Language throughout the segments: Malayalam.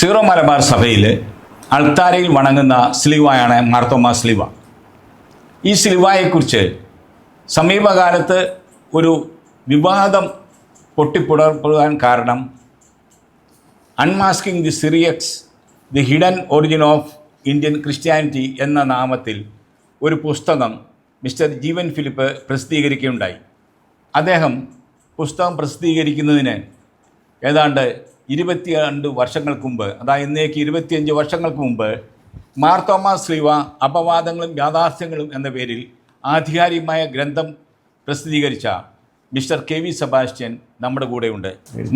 സീറോ മലബാർ സഭയിൽ അൾത്താരയിൽ വണങ്ങുന്ന സ്ലീവായാണ് മാർത്തോമാ സ്ലീവ. ഈ സ്ലീവായെക്കുറിച്ച് സമീപകാലത്ത് ഒരു വിവാദം പൊട്ടിപ്പുറപ്പെടാൻ കാരണം unmasking the Syriacs the hidden origin of Indian Christianity എന്ന നാമത്തിൽ ഒരു പുസ്തകം മിസ്റ്റർ ജീവൻ ഫിലിപ്പ് പ്രസിദ്ധീകരിക്കുകയുണ്ടായി. അദ്ദേഹം പുസ്തകം പ്രസിദ്ധീകരിക്കുന്നതിന് ഏതാണ്ട് 22 വർഷങ്ങൾക്ക് മുമ്പ്, അതായത് ഇന്നേക്ക് 25 വർഷങ്ങൾക്ക് മുമ്പ് മാർത്തോമാ സ്ലീവ അപവാദങ്ങളും യാഥാർത്ഥ്യങ്ങളും എന്ന പേരിൽ ആധികാരികമായ ഗ്രന്ഥം പ്രസിദ്ധീകരിച്ച മിസ്റ്റർ KV സെബാസ്റ്റ്യൻ നമ്മുടെ കൂടെയുണ്ട്.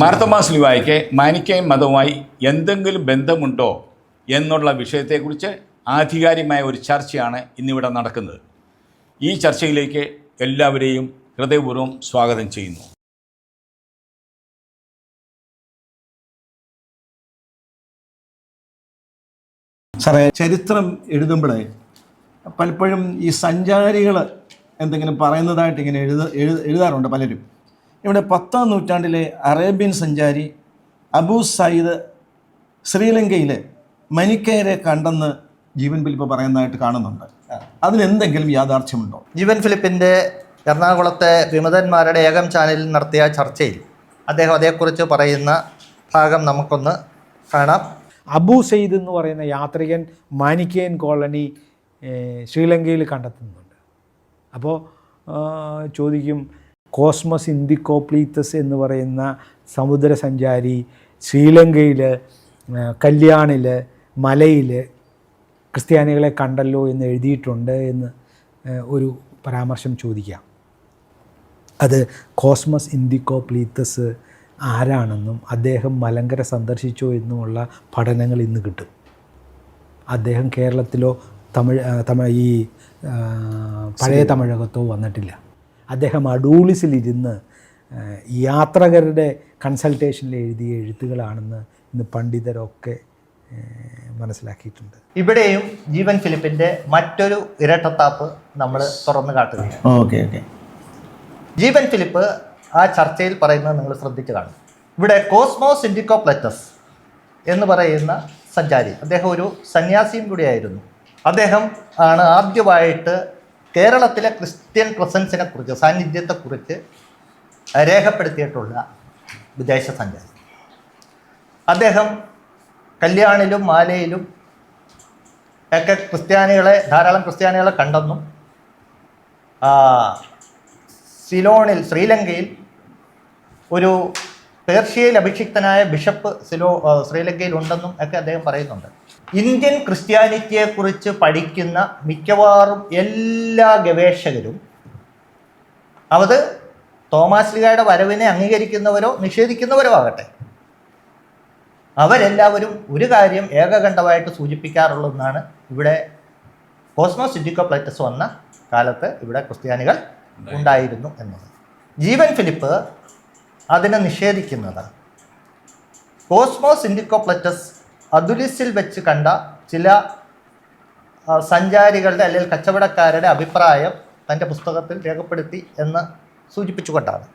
മാർത്തോമാ സ്ലീവായ്ക്ക് മാനിക്കൈൻ മതവുമായി എന്തെങ്കിലും ബന്ധമുണ്ടോ എന്നുള്ള വിഷയത്തെക്കുറിച്ച് ആധികാരികമായ ഒരു ചർച്ചയാണ് ഇന്നിവിടെ നടക്കുന്നത്. ഈ ചർച്ചയിലേക്ക് എല്ലാവരെയും ഹൃദയപൂർവ്വം സ്വാഗതം ചെയ്യുന്നു. സാറേ, ചരിത്രം എഴുതുമ്പോഴേ പലപ്പോഴും ഈ സഞ്ചാരികൾ എന്തെങ്കിലും പറയുന്നതായിട്ട് ഇങ്ങനെ എഴുതാറുണ്ട് പലരും. ഇവിടെ 10ാം നൂറ്റാണ്ടിലെ അറേബ്യൻ സഞ്ചാരി അബൂ സയ്യിദ് ശ്രീലങ്കയിൽ മനിക്കേരെ കണ്ടെന്ന് ജീവൻ ഫിലിപ്പ് പറയുന്നതായിട്ട് കാണുന്നുണ്ട്. അതിലെന്തെങ്കിലും യാഥാർത്ഥ്യമുണ്ടോ? ജീവൻ ഫിലിപ്പിൻ്റെ എറണാകുളത്തെ വിമതന്മാരുടെ ഏകം ചാനലിൽ നടത്തിയ ചർച്ചയിൽ അദ്ദേഹം അതേക്കുറിച്ച് പറയുന്ന ഭാഗം നമുക്കൊന്ന് കാണാം. അബൂ സയ്യിദ് എന്ന് പറയുന്ന യാത്രികൻ മാനിക്കേൻ കോളനി ശ്രീലങ്കയിൽ കണ്ടെത്തുന്നുണ്ട്. അപ്പോൾ ചോദിക്കും, കോസ്മസ് ഇൻഡിക്കോപ്ലീത്തസ് എന്ന് പറയുന്ന സമുദ്ര സഞ്ചാരി ശ്രീലങ്കയിൽ കല്യാണിൽ മലയിൽ ക്രിസ്ത്യാനികളെ കണ്ടല്ലോ എന്ന് എഴുതിയിട്ടുണ്ട് എന്ന് ഒരു പരാമർശം ചോദിക്കാം. അത് കോസ്മസ് ഇൻഡിക്കോപ്ലീത്തസ് ആരാണെന്നും അദ്ദേഹം മലങ്കര സന്ദർശിച്ചോ എന്നുമുള്ള പഠനങ്ങൾ ഇന്ന് കിട്ടും. അദ്ദേഹം കേരളത്തിലോ ഈ പഴയ തമിഴകത്തോ വന്നിട്ടില്ല. അദ്ദേഹം അഡൂളിസിലിരുന്ന് യാത്രകരുടെ കൺസൾട്ടേഷനിൽ എഴുതിയ എഴുത്തുകളാണെന്ന് ഇന്ന് പണ്ഡിതരൊക്കെ മനസ്സിലാക്കിയിട്ടുണ്ട്. ഇവിടെയും ജീവൻ ഫിലിപ്പിൻ്റെ മറ്റൊരു ഇരട്ടത്താപ്പ് നമ്മൾ തുറന്നു കാട്ടുകയാണ്. ഓക്കെ. ജീവൻ ഫിലിപ്പ് ആ ചർച്ചയിൽ പറയുന്നത് നിങ്ങൾ ശ്രദ്ധിച്ചു കാണും. ഇവിടെ കോസ്മോസ് ഇൻഡിക്കോപ്ലറ്റസ് എന്ന് പറയുന്ന സഞ്ചാരി, അദ്ദേഹം ഒരു സന്യാസിയും കൂടിയായിരുന്നു. അദ്ദേഹം ആണ് ആദ്യമായിട്ട് കേരളത്തിലെ ക്രിസ്ത്യൻ പ്രസൻസിനെ കുറിച്ച്, സാന്നിധ്യത്തെക്കുറിച്ച് രേഖപ്പെടുത്തിയിട്ടുള്ള വിദേശ സഞ്ചാരി. അദ്ദേഹം കല്യാണിലും മാലയിലും ഒക്കെ ധാരാളം ക്രിസ്ത്യാനികളെ കണ്ടെന്നും സിലോണിൽ ശ്രീലങ്കയിൽ ഒരു പേർഷ്യയിൽ അഭിഷിക്തനായ ബിഷപ്പ് ശ്രീലങ്കയിൽ ഉണ്ടെന്നും ഒക്കെ അദ്ദേഹം പറയുന്നുണ്ട്. ഇന്ത്യൻ ക്രിസ്ത്യാനിറ്റിയെക്കുറിച്ച് പഠിക്കുന്ന മിക്കവാറും എല്ലാ ഗവേഷകരും അത് തോമാശ്ലീഹയുടെ വരവിനെ അംഗീകരിക്കുന്നവരോ നിഷേധിക്കുന്നവരോ ആകട്ടെ, അവരെല്ലാവരും ഒരു കാര്യം ഏകകണ്ഠമായിട്ട് സൂചിപ്പിക്കാറുള്ളതെന്നാണ്, ഇവിടെ കോസ്മോസ് ഇൻഡിക്കോപ്ലറ്റസ് വന്ന കാലത്ത് ഇവിടെ ക്രിസ്ത്യാനികൾ ഉണ്ടായിരുന്നു എന്നത്. ജീവൻ ഫിലിപ്പ് അതിനെ നിഷേധിക്കുന്നത് കോസ്മോസ് ഇൻഡിക്കോപ്ലറ്റസ് അദുലിസിൽ വെച്ച് കണ്ട ചില സഞ്ചാരികളുടെ അല്ലെങ്കിൽ കച്ചവടക്കാരുടെ അഭിപ്രായം തൻ്റെ പുസ്തകത്തിൽ രേഖപ്പെടുത്തി എന്ന് സൂചിപ്പിച്ചുകൊണ്ടാണ്.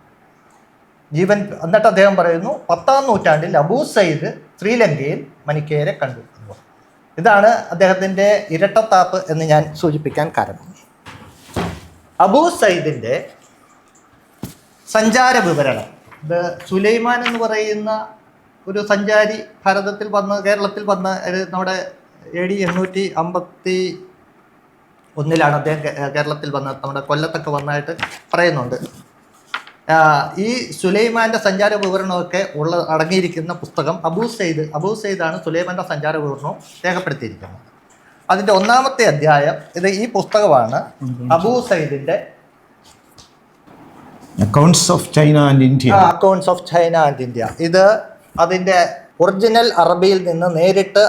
എന്നിട്ട് അദ്ദേഹം പറയുന്നു, 10ാം നൂറ്റാണ്ടിൽ അബൂ സയ്യിദ് ശ്രീലങ്കയിൽ മനിക്കേരെ കണ്ടു. ഇതാണ് അദ്ദേഹത്തിൻ്റെ ഇരട്ടത്താപ്പ് എന്ന് ഞാൻ സൂചിപ്പിക്കാൻ കാരണം. അബൂ സയ്യിദിൻ്റെ സഞ്ചാര വിവരണം, ഇത് സുലൈമാൻ എന്ന് പറയുന്ന ഒരു സഞ്ചാരി കേരളത്തിൽ വന്ന് നമ്മുടെ AD 851 അദ്ദേഹം കേരളത്തിൽ വന്ന് നമ്മുടെ കൊല്ലത്തൊക്കെ വന്നായിട്ട് പറയുന്നുണ്ട്. ഈ സുലൈമാൻ്റെ സഞ്ചാര വിവരണമൊക്കെ അടങ്ങിയിരിക്കുന്ന പുസ്തകം അബൂ സയ്യിദാണ് സുലൈമാൻ്റെ സഞ്ചാര വിവരണവും രേഖപ്പെടുത്തിയിരിക്കുന്നത്. അതിൻ്റെ 1ാമത്തെ അധ്യായം ഈ പുസ്തകമാണ്. അബൂ സയ്യിദിൻ്റെ accounts of China and India. ഇത് അതിൻ്റെ ഒറിജിനൽ അറബിയിൽ നിന്ന് നേരിട്ട്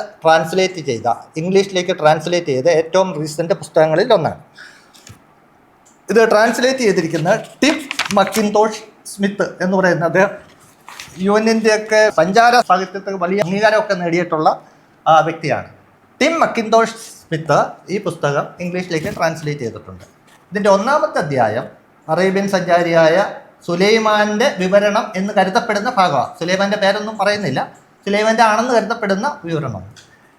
ഇംഗ്ലീഷിലേക്ക് ട്രാൻസ്ലേറ്റ് ചെയ്ത ഏറ്റവും റീസെൻ്റ് പുസ്തകങ്ങളിൽ ഒന്നാണ്. ഇത് ട്രാൻസ്ലേറ്റ് ചെയ്തിരിക്കുന്ന ടിം മക്കിൻതോഷ് സ്മിത്ത് എന്ന് പറയുന്ന അദ്ദേഹം യുഎന്നിൻ്റെയൊക്കെ സഞ്ചാര സാഹിത്യത്തിൽ വലിയ അംഗീകാരമൊക്കെ നേടിയിട്ടുള്ള വ്യക്തിയാണ്. ടിം മക്കിൻതോഷ് സ്മിത്ത് ഈ പുസ്തകം ഇംഗ്ലീഷിലേക്ക് ട്രാൻസ്ലേറ്റ് ചെയ്തിട്ടുണ്ട്. ഇതിൻ്റെ 1ാമത്തെ അധ്യായം അറേബ്യൻ സഞ്ചാരിയായ സുലൈമാൻ്റെ വിവരണം എന്ന് കരുതപ്പെടുന്ന ഭാഗമാണ്. സുലൈമാൻ്റെ പേരൊന്നും പറയുന്നില്ല. സുലൈമാൻ്റെ ആണെന്ന് കരുതപ്പെടുന്ന വിവരണമാണ്.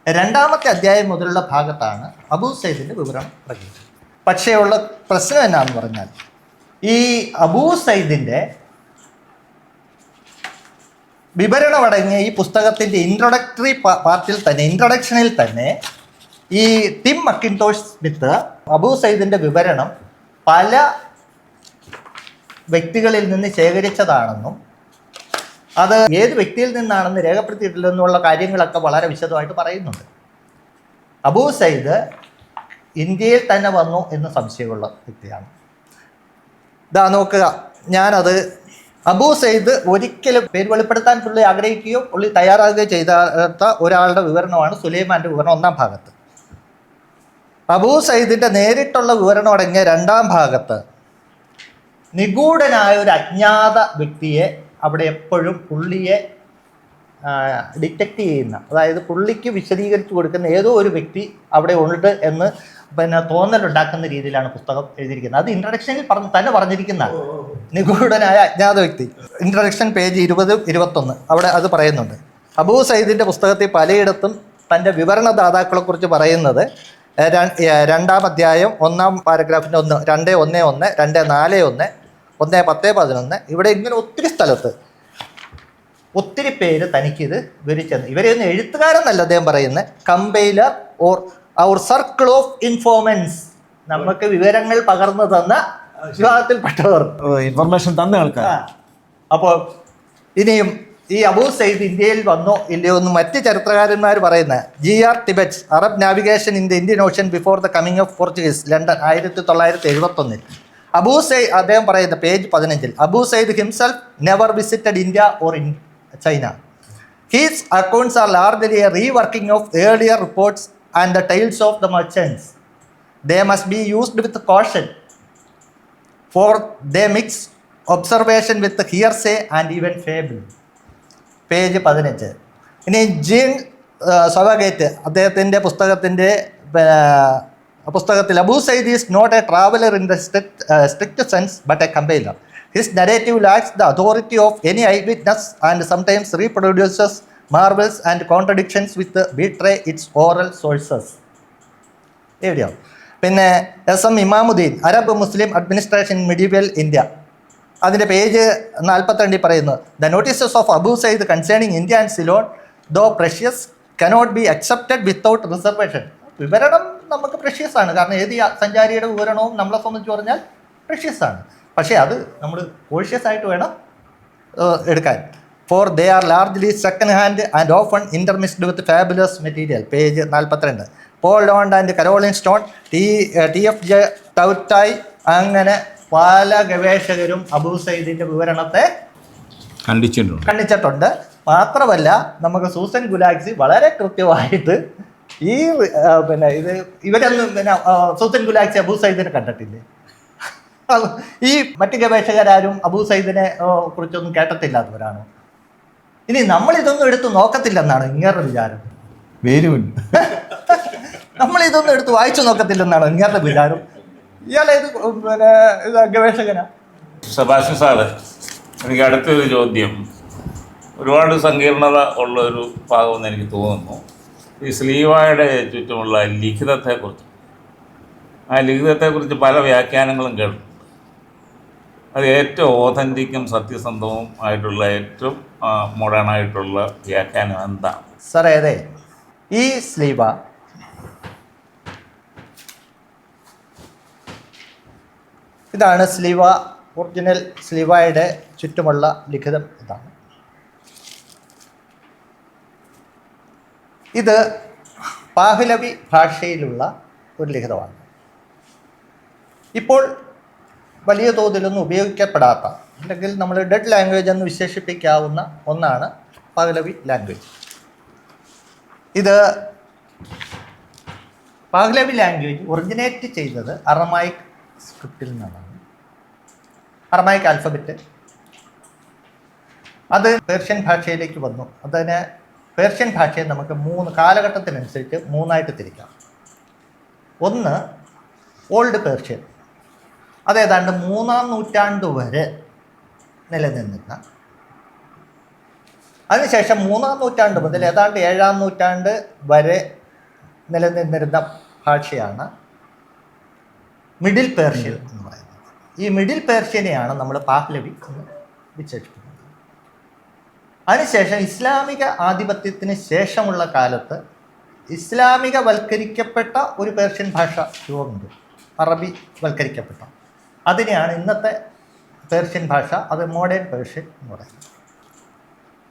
രണ്ടാമത്തെ അധ്യായം മുതലുള്ള ഭാഗത്താണ് അബൂ സയ്യിദിൻ്റെ വിവരണം പറയുന്നത്. പക്ഷേ ഉള്ള പ്രശ്നം എന്നാന്ന് പറഞ്ഞാൽ ഈ അബൂ സയ്യിദിൻ്റെ വിവരണമടങ്ങിയ ഈ പുസ്തകത്തിൻ്റെ ഇൻട്രൊഡക്ടറി പാർട്ടിൽ തന്നെ, ഇൻട്രൊഡക്ഷനിൽ തന്നെ ഈ ടിം മക്കിൻടോഷ് സ്മിത്ത് അബൂ സയ്യിദിൻ്റെ വിവരണം പല വ്യക്തികളിൽ നിന്ന് ശേഖരിച്ചതാണെന്നും അത് ഏത് വ്യക്തിയിൽ നിന്നാണെന്ന് രേഖപ്പെടുത്തിയിട്ടില്ലെന്നുള്ള കാര്യങ്ങളൊക്കെ വളരെ വിശദമായിട്ട് പറയുന്നുണ്ട്. അബൂ സയ്യിദ് ഇന്ത്യയിൽ തന്നെ വന്നു എന്ന് സംശയമുള്ള വ്യക്തിയാണ്. ഇതാ നോക്കുക, ഞാനത് അബൂ സയ്യിദ് ഒരിക്കലും പേര് വെളിപ്പെടുത്താൻ പുള്ളി ആഗ്രഹിക്കുകയോ പുള്ളി തയ്യാറാകുകയോ ചെയ്താത്ത ഒരാളുടെ വിവരണമാണ് സുലൈമാൻ്റെ വിവരണം ഒന്നാം ഭാഗത്ത്. അബൂ സയ്യിദിൻ്റെ നേരിട്ടുള്ള വിവരണം അടങ്ങിയ രണ്ടാം ഭാഗത്ത് നിഗൂഢനായ ഒരു അജ്ഞാത വ്യക്തിയെ അവിടെ എപ്പോഴും പുള്ളിയെ ഡിറ്റക്റ്റ് ചെയ്യുന്ന, അതായത് പുള്ളിക്ക് വിശദീകരിച്ചു കൊടുക്കുന്ന ഏതോ ഒരു വ്യക്തി അവിടെ ഉണ്ട് എന്ന് തോന്നലുണ്ടാക്കുന്ന രീതിയിലാണ് പുസ്തകം എഴുതിയിരിക്കുന്നത്. അത് ഇൻട്രഡക്ഷനിൽ തന്നെ പറഞ്ഞിരിക്കുന്ന നിഗൂഢനായ അജ്ഞാത വ്യക്തി. ഇൻട്രഡക്ഷൻ പേജ് 20-21 അവിടെ അത് പറയുന്നുണ്ട്. അബൂ സയ്യിദിൻ്റെ പുസ്തകത്തിൽ പലയിടത്തും തൻ്റെ വിവരണദാതാക്കളെക്കുറിച്ച് പറയുന്നത് രണ്ടാം അധ്യായം 1-ാം പാരഗ്രാഫിൻ്റെ 1, 2:1-1, 2:4-1, 1:10-11 ഇവിടെ ഇങ്ങനെ ഒത്തിരി സ്ഥലത്ത് ഒത്തിരി പേര് തനിക്കിത് വിവരിച്ചെന്ന്. ഇവരെയൊന്നും എഴുത്തുകാരെന്നല്ല അദ്ദേഹം പറയുന്നത്, കമ്പൈലർ ഓർ അവർ സർക്കിൾ ഓഫ് ഇൻഫോർമൻസ്, നമുക്ക് വിവരങ്ങൾ പകർന്നു തന്ന വിഭാഗത്തിൽപ്പെട്ടവർ, ഇൻഫർമേഷൻ തന്ന ആൾക്കാർ. അപ്പോൾ ഇനിയും ഈ അബൂ സയ്യിദ് ഇന്ത്യയിൽ വന്നോ ഇല്ലയോ എന്ന് മറ്റ് ചരിത്രകാരന്മാർ പറയുന്ന GR Tibbetts Arab navigation in the Indian Ocean before the coming of Portuguese, London 1971. Abu Sayyid അദ്ദേഹം പറയുന്ന page 15, Abu Sayyid himself never visited India or in China. His accounts are largely a reworking of earlier reports and the tales of the merchants. They must be used with caution, for they mix observation with the hearsay and even fable. Page 15. ഇനി ജീൻ സൊവാഗേറ്റ് അദ്ദേഹത്തിൻ്റെ പുസ്തകത്തിൽ Abu Sayyid is not a traveller in the strict sense but a compiler. His narrative lacks the authority of any eyewitness and sometimes reproduces marvels and contradictions with betray its oral sources. എവിടെയോ പിന്നെ SM Imamuddin Arab Muslim administration medieval India, അതിൻ്റെ പേജ് 42 പറയുന്നു, the notices of Abu Sayyid concerning India and Ceylon though precious cannot be accepted without reservation. വിവരണം നമുക്ക് പ്രഷ്യസ് ആണ്, കാരണം ഏത് സഞ്ചാരിയുടെ വിവരണവും നമ്മളെ സംബന്ധിച്ച് പറഞ്ഞാൽ പ്രഷ്യസ് ആണ്. പക്ഷേ അത് നമ്മൾ കോഷ്യസ് ആയിട്ട് വേണം എടുക്കാൻ. For they are largely second hand and often intermixed with fabulous material. Page 42. Paul Lunde and Caroline Stone, TFJ ടൗറ്റായ്, അങ്ങനെ പല ഗവേഷകരും അബൂ സയ്യിദിൻ്റെ വിവരണത്തെ ഖണ്ഡിച്ചിട്ടുണ്ട്. മാത്രമല്ല നമുക്ക് സൂസൻ ഗുലാക്സി വളരെ കൃത്യമായിട്ട് ഈ ഇവരൊന്നും സൂസൻ ഗുലാക്സി അബൂ സയ്യിദിനെ കണ്ടിട്ടില്ലേ? ഈ മറ്റ് ഗവേഷകരാരും അബൂ സയ്യിദിനെ കുറിച്ചൊന്നും കേട്ടിട്ടില്ലാത്തവരാണ്. ഇനി നമ്മളിതൊന്നും എടുത്ത് നോക്കത്തില്ലെന്നാണ് ഇങ്ങേരുടെ വിചാരം. നമ്മളിതൊന്നും എടുത്ത് വായിച്ചു നോക്കത്തില്ലെന്നാണ് ഇങ്ങേരുടെ വിചാരം. ഇയാളേത് ഇത് ഗവേഷകനാ? സെബാസ്റ്റ്യൻ സാറ്, എനിക്ക് അടുത്തൊരു ചോദ്യം, ഒരുപാട് സങ്കീർണത ഉള്ളൊരു ഭാഗമെന്ന് എനിക്ക് തോന്നുന്നു. ഈ സ്ലീവായുടെ ചുറ്റുമുള്ള ലിഖിതത്തെക്കുറിച്ച്, ആ ലിഖിതത്തെക്കുറിച്ച് പല വ്യാഖ്യാനങ്ങളും കേൾക്കും. അത് ഏറ്റവും ഓതൻറ്റിക്കും സത്യസന്ധവും ആയിട്ടുള്ള ഏറ്റവും മോഡേൺ ആയിട്ടുള്ള വ്യാഖ്യാനം എന്താണ് സാറേ? അതെ, ഈ സ്ലീവ ഇതാണ് സ്ലീവ, ഒറിജിനൽ സ്ലീവയുടെ ചുറ്റുമുള്ള ലിഖിതം ഇതാണ്. ഇത് പാഹ്ലവി ഭാഷയിലുള്ള ഒരു ലിഖിതമാണ്. ഇപ്പോൾ വലിയ തോതിലൊന്നും ഉപയോഗിക്കപ്പെടാത്ത, അല്ലെങ്കിൽ നമ്മൾ ഡെഡ് ലാംഗ്വേജ് എന്ന് വിശേഷിപ്പിക്കാവുന്ന ഒന്നാണ് പാഹ്ലവി ലാംഗ്വേജ്. ഇത് പാഹ്ലവി ലാംഗ്വേജ് ഒറിജിനേറ്റ് ചെയ്തത് അറമായിക് സ്ക്രിപ്റ്റിൽ നിന്നാണ്. അറമായിക് ആൽഫബറ്റ് അത് പേർഷ്യൻ ഭാഷയിലേക്ക് വന്നു. അതിന് പേർഷ്യൻ ഭാഷയെ നമുക്ക് 3 കാലഘട്ടത്തിനനുസരിച്ച് 3ആയിട്ട് തിരിക്കാം. ഒന്ന് ഓൾഡ് പേർഷ്യൻ, അത് ഏതാണ്ട് 3-ാം നൂറ്റാണ്ട് വരെ നിലനിന്നിരുന്ന അതിനുശേഷം 3-ാം നൂറ്റാണ്ട് മുതൽ ഏതാണ്ട് 7-ാം നൂറ്റാണ്ട് വരെ നിലനിന്നിരുന്ന ഭാഷയാണ് മിഡിൽ പേർഷ്യൻ എന്ന് പറയുന്നത്. ഈ മിഡിൽ പേർഷ്യനെയാണ് നമ്മൾ പാഹ്ലവി എന്ന് വിശേഷിപ്പിക്കുന്നത്. അതിനുശേഷം ഇസ്ലാമിക ആധിപത്യത്തിന് ശേഷമുള്ള കാലത്ത് ഇസ്ലാമികവൽക്കരിക്കപ്പെട്ട ഒരു പേർഷ്യൻ ഭാഷ രൂപമുണ്ട്, അറബി വൽക്കരിക്കപ്പെട്ട. അതിനെയാണ് ഇന്നത്തെ പേർഷ്യൻ ഭാഷ, അത് മോഡേൺ പേർഷ്യൻ എന്ന് പറയുന്നത്.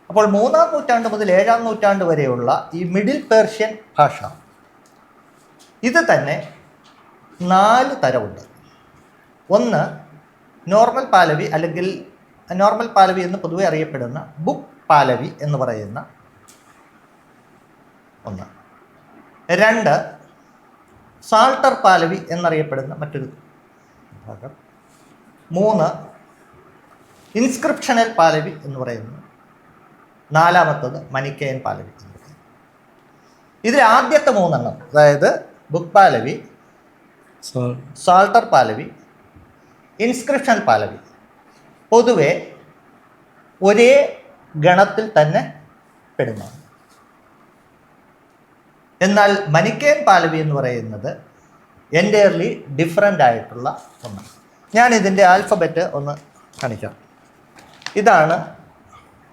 അപ്പോൾ 3-ാം നൂറ്റാണ്ട് മുതൽ 7-ാം നൂറ്റാണ്ട് വരെയുള്ള ഈ മിഡിൽ പേർഷ്യൻ ഭാഷ ഇത് തന്നെ 4 തരമുണ്ട്. ഒന്ന് നോർമൽ പാലവി, അല്ലെങ്കിൽ നോർമൽ പാലവി എന്ന് പൊതുവെ അറിയപ്പെടുന്ന ബുക്ക് പാലവി എന്ന് പറയുന്ന ഒന്ന്. 2 സാൾട്ടർ പാലവി എന്നറിയപ്പെടുന്ന മറ്റൊരു ഭാഗം. 3 ഇൻസ്ക്രിപ്ഷണൽ പാലവി എന്ന് പറയുന്നു. 4-മത്തത് മനിക്കേയൻ പാലവി എന്ന് പറയുന്നു. ഇതിൽ ആദ്യത്തെ 3 എണ്ണം, അതായത് ബുക്ക് പാലവി, സാൾട്ടർ പാലവി, ഇൻസ്ക്രിപ്ഷണൽ പാലവി, പൊതുവെ ഒരേ ഗണത്തിൽ തന്നെ പെടുന്നതാണ്. എന്നാൽ മനിക്കേയൻ പാലവി എന്ന് പറയുന്നത് എൻറ്റയർലി ഡിഫറൻ്റ് ആയിട്ടുള്ള ഒന്നാണ്. ഞാൻ ഇതിൻ്റെ ആൽഫബറ്റ് ഒന്ന് കാണിക്കാം. ഇതാണ്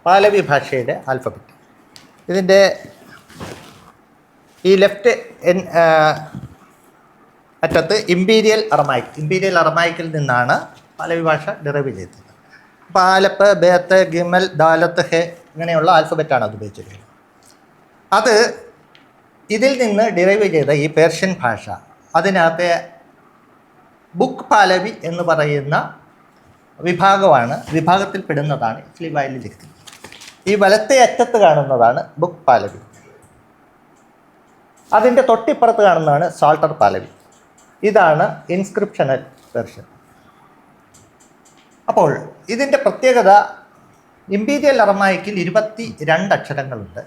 പാലവി ഭാഷയുടെ ആൽഫബറ്റ്. ഇതിൻ്റെ ഈ ലെഫ്റ്റ് അറ്റത്ത് ഇമ്പീരിയൽ അറമായിക്കിൽ നിന്നാണ് പാലവി ഭാഷ ഡിറൈവ് ചെയ്തത്. അപ്പോൾ ആലപ്പ്, ബേത്ത്, ഗിമൽ, ദാലത്ത്, ഹെ ഇങ്ങനെയുള്ള ആൽഫബറ്റാണ് അത് ഉപയോഗിച്ചിരിക്കുന്നത്. അത് ഇതിൽ നിന്ന് ഡിറൈവ് ചെയ്ത ഈ പേർഷ്യൻ ഭാഷ, അതിനകത്തെ ബുക്ക് പാലവി എന്ന് പറയുന്ന വിഭാഗത്തിൽ പെടുന്നതാണ് സ്ലീവായിൽ ലിഖിതം. ഈ വലത്തെ അറ്റത്ത് കാണുന്നതാണ് ബുക്ക് പാലവി. അതിൻ്റെ തൊട്ടിപ്പുറത്ത് കാണുന്നതാണ് സാൾട്ടർ പാലവി. ഇതാണ് ഇൻസ്ക്രിപ്ഷണൽ പേർഷ്യൻ. അപ്പോൾ ഇതിൻ്റെ പ്രത്യേകത, ഇമ്പീരിയൽ അറമായിക്കിൽ 22 അക്ഷരങ്ങളുണ്ട്.